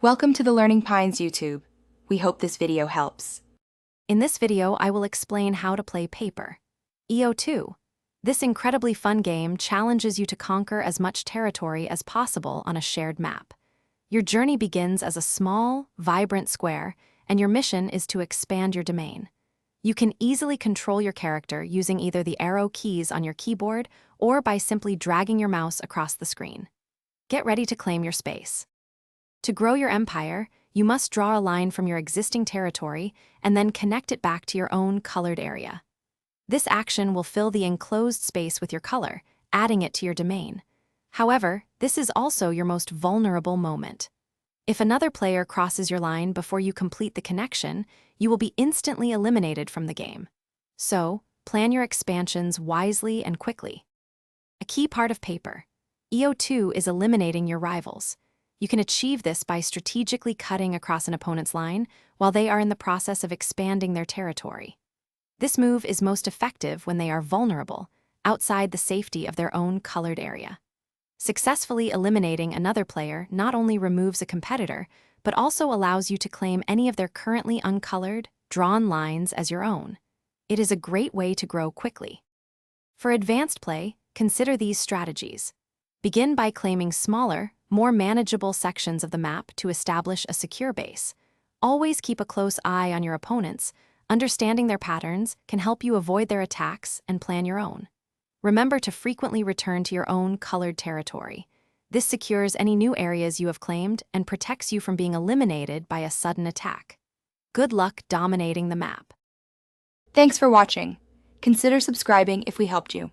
Welcome to the Learning Pines YouTube. We hope this video helps. In this video, I will explain how to play Paper. EO2. This incredibly fun game challenges you to conquer as much territory as possible on a shared map. Your journey begins as a small, vibrant square, and your mission is to expand your domain. You can easily control your character using either the arrow keys on your keyboard or by simply dragging your mouse across the screen. Get ready to claim your space. To grow your empire, you must draw a line from your existing territory and then connect it back to your own colored area. This action will fill the enclosed space with your color, adding it to your domain. However, this is also your most vulnerable moment. If another player crosses your line before you complete the connection, you will be instantly eliminated from the game. So, plan your expansions wisely and quickly. A key part of Paper. EO2 is eliminating your rivals. You can achieve this by strategically cutting across an opponent's line while they are in the process of expanding their territory. This move is most effective when they are vulnerable, outside the safety of their own colored area. Successfully eliminating another player not only removes a competitor, but also allows you to claim any of their currently uncolored, drawn lines as your own. It is a great way to grow quickly. For advanced play, consider these strategies. Begin by claiming smaller, more manageable sections of the map to establish a secure base. Always keep a close eye on your opponents. Understanding their patterns can help you avoid their attacks and plan your own. Remember to frequently return to your own colored territory. This secures any new areas you have claimed and protects you from being eliminated by a sudden attack. Good luck dominating the map. Thanks for watching. Consider subscribing if we helped you.